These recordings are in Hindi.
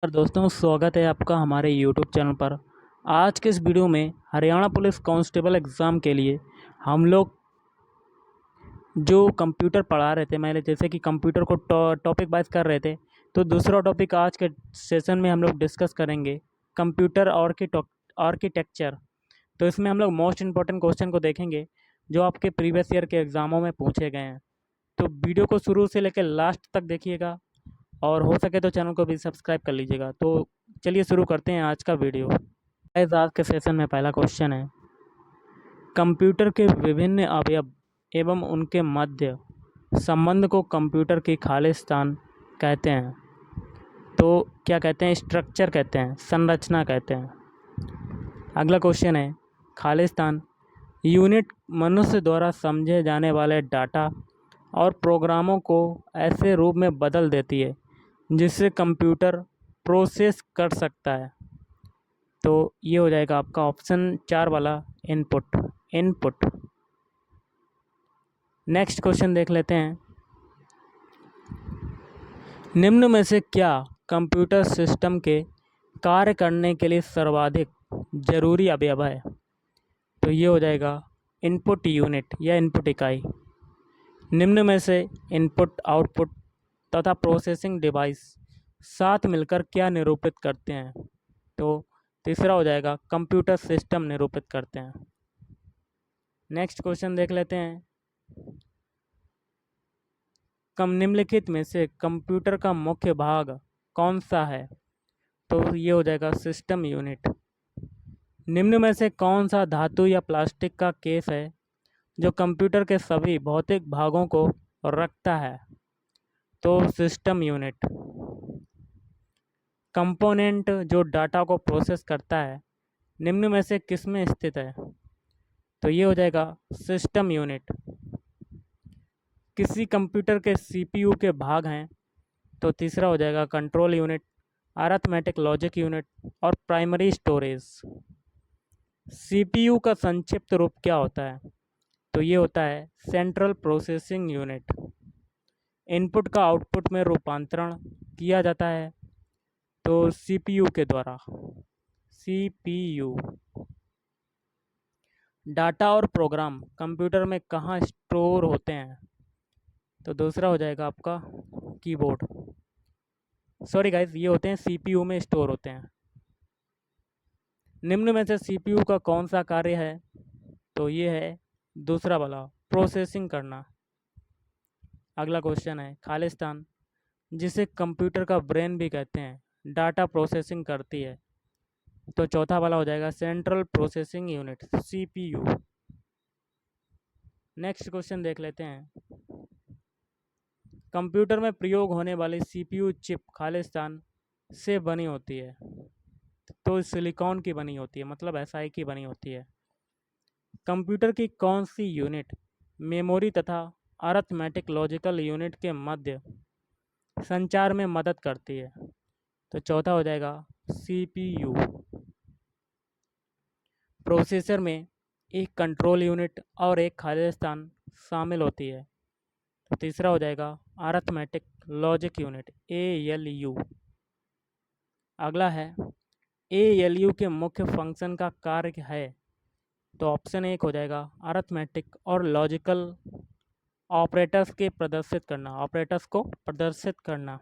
और दोस्तों स्वागत है आपका हमारे YouTube चैनल पर। आज के इस वीडियो में हरियाणा पुलिस कांस्टेबल एग्ज़ाम के लिए हम लोग जो कंप्यूटर पढ़ा रहे थे, मैंने जैसे कि कंप्यूटर को टॉपिक वाइज कर रहे थे, तो दूसरा टॉपिक आज के सेशन में हम लोग डिस्कस करेंगे कंप्यूटर आर्किटेक्चर। तो इसमें हम लोग मोस्ट इम्पॉर्टेंट क्वेश्चन को देखेंगे जो आपके प्रीवियस ईयर के एग्ज़ामों में पूछे गए हैं। तो वीडियो को शुरू से लेकर लास्ट तक देखिएगा और हो सके तो चैनल को भी सब्सक्राइब कर लीजिएगा। तो चलिए शुरू करते हैं आज का वीडियो। गाइस, आज के सेशन में पहला क्वेश्चन है, कंप्यूटर के विभिन्न अवयव एवं उनके मध्य संबंध को कंप्यूटर की खालिस्तान कहते हैं। तो क्या कहते हैं? स्ट्रक्चर कहते हैं, संरचना कहते हैं। अगला क्वेश्चन है, खालिस्तान यूनिट मनुष्य द्वारा समझे जाने वाले डाटा और प्रोग्रामों को ऐसे रूप में बदल देती है जिससे कंप्यूटर प्रोसेस कर सकता है। तो ये हो जाएगा आपका ऑप्शन 4 वाला इनपुट। नेक्स्ट क्वेश्चन देख लेते हैं, निम्न में से क्या कंप्यूटर सिस्टम के कार्य करने के लिए सर्वाधिक जरूरी अवयव है? तो ये हो जाएगा इनपुट यूनिट या इनपुट इकाई। निम्न में से इनपुट, आउटपुट तथा प्रोसेसिंग डिवाइस साथ मिलकर क्या निरूपित करते हैं? तो तीसरा हो जाएगा कंप्यूटर सिस्टम निरूपित करते हैं। नेक्स्ट क्वेश्चन देख लेते हैं, निम्नलिखित में से कंप्यूटर का मुख्य भाग कौन सा है? तो ये हो जाएगा सिस्टम यूनिट। निम्न में से कौन सा धातु या प्लास्टिक का केस है जो कंप्यूटर के सभी भौतिक भागों को रखता है? तो सिस्टम यूनिट। कंपोनेंट जो डाटा को प्रोसेस करता है निम्न में से किस में स्थित है? तो ये हो जाएगा सिस्टम यूनिट। किसी कंप्यूटर के सीपीयू के भाग हैं? तो तीसरा हो जाएगा control unit, arithmetic logic unit और प्राइमरी स्टोरेज। सीपीयू का संक्षिप्त रूप क्या होता है? तो ये होता है सेंट्रल प्रोसेसिंग यूनिट। इनपुट का आउटपुट में रूपांतरण किया जाता है तो सीपीयू के द्वारा। सीपीयू। डाटा और प्रोग्राम कंप्यूटर में कहाँ स्टोर होते हैं? तो दूसरा हो जाएगा आपका कीबोर्ड। सॉरी गाइस, ये होते हैं सीपीयू में स्टोर होते हैं। निम्न में से सीपीयू का कौन सा कार्य है? तो ये है दूसरा वाला, प्रोसेसिंग करना। अगला क्वेश्चन है, खालिस्तान जिसे कंप्यूटर का ब्रेन भी कहते हैं डाटा प्रोसेसिंग करती है? तो चौथा वाला हो जाएगा central processing unit, CPU. Next question देख लेते हैं, कंप्यूटर में प्रयोग होने वाली सीपीयू चिप खालिस्तान से बनी होती है? तो सिलिकॉन की बनी होती है, मतलब एसआई की बनी होती है। कंप्यूटर की कौन सी यूनिट मेमोरी तथा अरिथमेटिक लॉजिकल यूनिट के मध्य संचार में मदद करती है? तो चौथा हो जाएगा सीपीयू। प्रोसेसर में एक कंट्रोल यूनिट और एक खालिस्तान शामिल होती है। तो तीसरा हो जाएगा अरिथमेटिक लॉजिक यूनिट, एएलयू। अगला है, एएलयू के मुख्य फंक्शन का कार्य है? तो ऑप्शन एक हो जाएगा अरिथमेटिक और लॉजिकल ऑपरेटर्स को प्रदर्शित करना।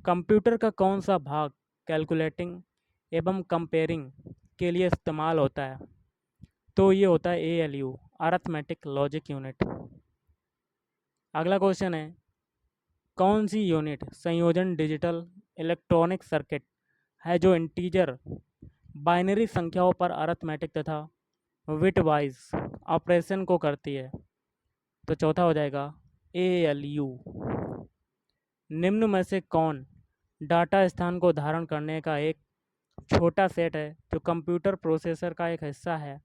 कंप्यूटर का कौन सा भाग कैलकुलेटिंग एवं कंपेयरिंग के लिए इस्तेमाल होता है? तो ये होता है एएलयू, अरिथमेटिक लॉजिक यूनिट। अगला क्वेश्चन है, कौन सी यूनिट संयोजन डिजिटल इलेक्ट्रॉनिक सर्किट है जो इंटीजर बाइनरी संख्याओं पर अरिथमेटिक तथा बिटवाइज ऑपरेशन को करती है? तो चौथा हो जाएगा एएलयू। निम्न में से कौन डाटा स्थान को धारण करने का एक छोटा सेट है जो कंप्यूटर प्रोसेसर का एक हिस्सा है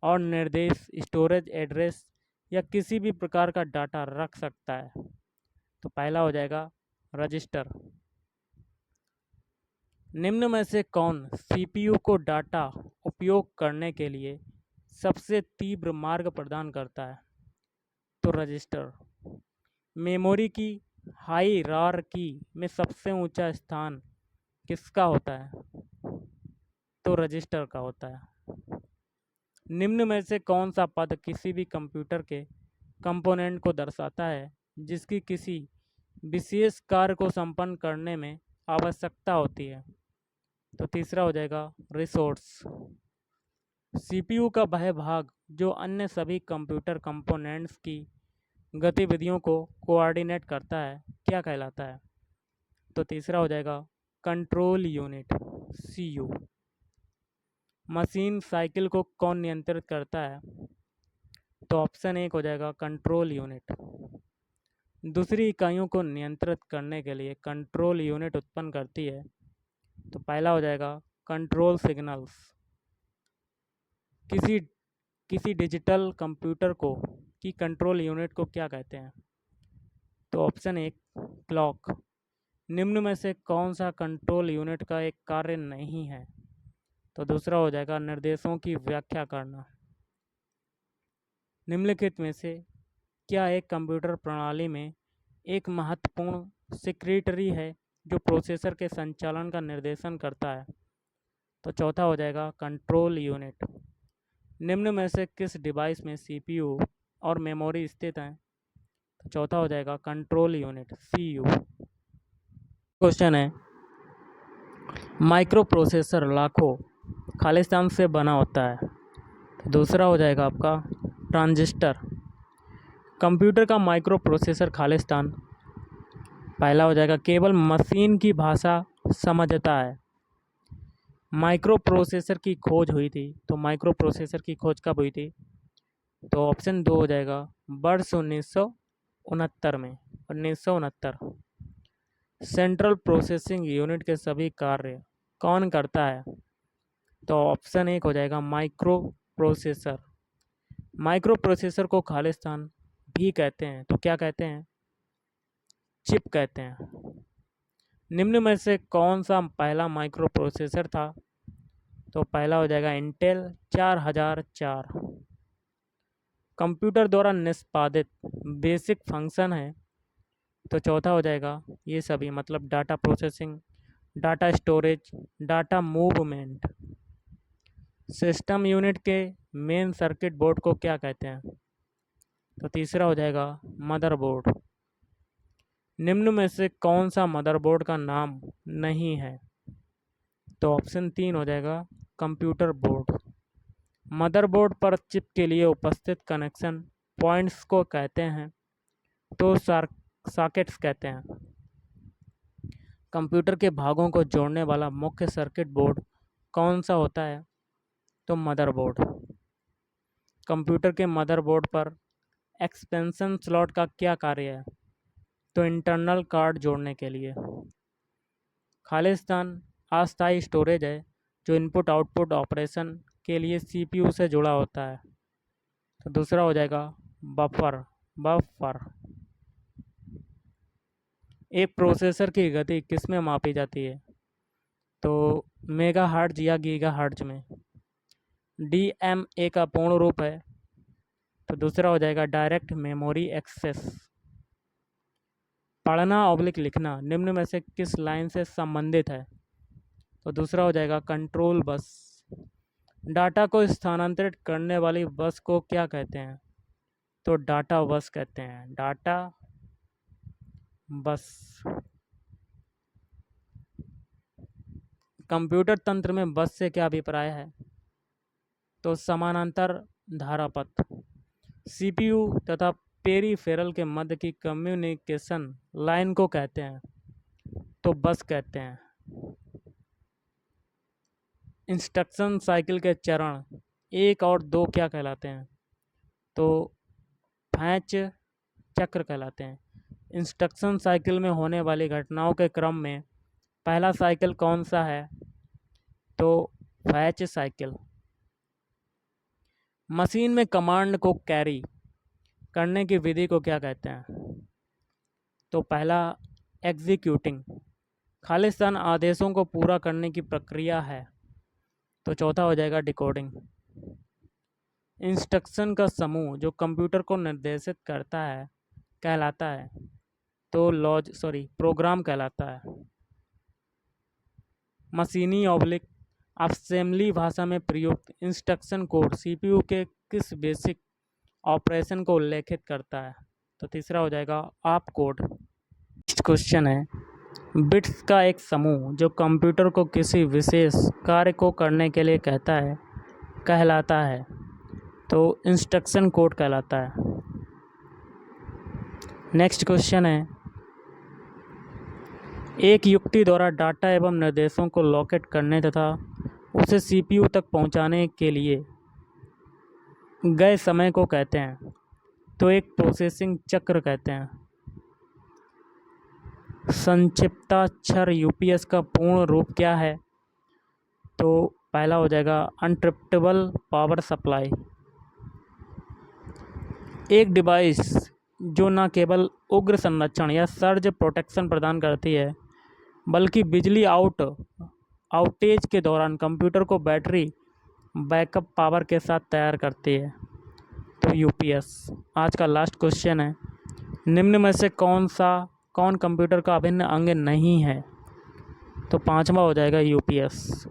और निर्देश, स्टोरेज एड्रेस या किसी भी प्रकार का डाटा रख सकता है? तो पहला हो जाएगा रजिस्टर। निम्न में से कौन सीपीयू को डाटा उपयोग करने के लिए सबसे तीव्र मार्ग प्रदान करता है? तो रजिस्टर। मेमोरी की हायरार्की में सबसे ऊंचा स्थान किसका होता है? तो रजिस्टर का होता है। निम्न में से कौन सा पद किसी भी कंप्यूटर के कंपोनेंट को दर्शाता है जिसकी किसी विशेष कार्य को संपन्न करने में आवश्यकता होती है? तो तीसरा हो जाएगा रिसोर्स। सीपीयू का वह भाग जो अन्य सभी कंप्यूटर कंपोनेंट्स की गतिविधियों को कोऑर्डिनेट करता है क्या कहलाता है? तो तीसरा हो जाएगा control unit, CU. Machine cycle को कौन नियंत्रित करता है? तो ऑप्शन एक हो जाएगा कंट्रोल यूनिट। दूसरी इकाइयों को नियंत्रित करने के लिए कंट्रोल यूनिट उत्पन्न करती है। तो पहला हो जाएगा कंट्रोल सिग्नल्स। किसी डिजिटल कंप्यूटर को की कंट्रोल यूनिट को क्या कहते हैं? तो ऑप्शन एक क्लॉक। निम्न में से कौन सा कंट्रोल यूनिट का एक कार्य नहीं है? तो दूसरा हो जाएगा निर्देशों की व्याख्या करना। निम्नलिखित में से क्या एक कंप्यूटर प्रणाली में एक महत्वपूर्ण सेक्रेटरी है जो प्रोसेसर के संचालन का निर्देशन करता है? तो चौथा हो जाएगा कंट्रोल यूनिट। निम्न में से किस डिवाइस में सीपीयू और मेमोरी स्थित हैं? तो चौथा हो जाएगा कंट्रोल यूनिट, सीयू। क्वेश्चन है, माइक्रो प्रोसेसर लाखों खालिस्तान से बना होता है। तो दूसरा हो जाएगा आपका ट्रांजिस्टर। कंप्यूटर का माइक्रो प्रोसेसर खालिस्तान पहला हो जाएगा केवल मशीन की भाषा समझता है। माइक्रो प्रोसेसर की खोज हुई थी, तो माइक्रो प्रोसेसर की खोज कब हुई थी? तो ऑप्शन दो हो जाएगा वर्ष 1969 में, 1969। सेंट्रल प्रोसेसिंग यूनिट के सभी कार्य कौन करता है? तो ऑप्शन एक हो जाएगा माइक्रो प्रोसेसर। माइक्रो प्रोसेसर को खालिस्तान भी कहते हैं, तो क्या कहते हैं? चिप कहते हैं। निम्न में से कौन सा पहला माइक्रो प्रोसेसर था? तो पहला हो जाएगा इंटेल 4004। कंप्यूटर द्वारा निष्पादित बेसिक फंक्शन है। तो चौथा हो जाएगा ये सभी, मतलब data processing, data storage, data movement. System unit के मेन सर्किट बोर्ड को क्या कहते हैं? तो तीसरा हो जाएगा मदरबोर्ड। निम्न में से कौन सा मदरबोर्ड का नाम नहीं है? तो ऑप्शन तीन हो जाएगा कंप्यूटर बोर्ड। मदरबोर्ड पर चिप के लिए उपस्थित कनेक्शन पॉइंट्स को कहते हैं, तो सॉकेट्स कहते हैं। कंप्यूटर के भागों को जोड़ने वाला मुख्य सर्किट बोर्ड कौन सा होता है? तो मदरबोर्ड। कंप्यूटर के मदरबोर्ड पर एक्सपेंशन स्लॉट का क्या कार्य है? तो इंटरनल कार्ड जोड़ने के लिए। खालिस्तान अस्थायी स्टोरेज है जो इनपुट आउटपुट ऑपरेशन के लिए सीपीयू से जुड़ा होता है। तो दूसरा हो जाएगा बफर। एक प्रोसेसर की गति किस में मापी जाती है? तो मेगाहर्ट्ज या गीगाहर्ट्ज में। डीएमए का पूर्ण रूप है। तो दूसरा हो जाएगा डायरेक्ट मेमोरी एक्सेस। पढ़ना ऑब्लिक लिखना निम्न में से किस लाइन से संबंधित है? तो दूसरा हो जाएगा कंट्रोल बस। डाटा को स्थानांतरित करने वाली बस को क्या कहते हैं? तो डाटा बस कहते हैं, डाटा बस। कंप्यूटर तंत्र में बस से क्या अभिप्राय है? तो समानांतर धारापथ। सीपीयू तथा पेरीफेरल के मध्य की कम्युनिकेशन लाइन को कहते हैं, तो बस कहते हैं। इंस्ट्रक्शन साइकिल के चरण एक और दो क्या कहलाते हैं? तो फैच चक्र कहलाते हैं। इंस्ट्रक्शन साइकिल में होने वाली घटनाओं के क्रम में पहला साइकिल कौन सा है? तो फैच साइकिल। मशीन में कमांड को कैरी करने की विधि को क्या कहते हैं? तो पहला एग्जीक्यूटिंग। खालिस्तान आदेशों को पूरा करने की प्रक्रिया है। तो चौथा हो जाएगा डिकोडिंग। इंस्ट्रक्शन का समूह जो कंप्यूटर को निर्देशित करता है कहलाता है, तो प्रोग्राम कहलाता है। मशीनी ऑब्लिक असेंबली भाषा में प्रयुक्त इंस्ट्रक्शन कोड सीपीयू के किस बेसिक ऑपरेशन को उल्लेखित करता है? तो तीसरा हो जाएगा आप कोड। नेक्स्ट क्वेश्चन है, बिट्स का एक समूह जो कंप्यूटर को किसी विशेष कार्य को करने के लिए कहलाता है, तो इंस्ट्रक्शन कोड कहलाता है। नेक्स्ट क्वेश्चन है, एक युक्ति द्वारा डाटा एवं निर्देशों को लोकेट करने तथा उसे सीपीयू तक पहुंचाने के लिए गए समय को कहते हैं, तो एक प्रोसेसिंग चक्र कहते हैं। संक्षिप्ताक्षर यूपीएस का पूर्ण रूप क्या है? तो पहला हो जाएगा अनट्रिप्टेबल पावर सप्लाई। एक डिवाइस जो न केवल उग्र संरक्षण या सर्ज प्रोटेक्शन प्रदान करती है बल्कि बिजली आउटेज के दौरान कंप्यूटर को बैटरी बैकअप पावर के साथ तैयार करती है, तो यूपीएस। आज का लास्ट क्वेश्चन है, निम्न में से कौन कंप्यूटर का अभिन्न अंग नहीं है? तो पांचवा हो जाएगा यूपीएस।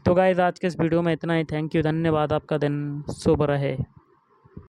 तो गाइस आज के इस वीडियो में इतना ही। थैंक यू, धन्यवाद। आपका दिन शुभ रहे।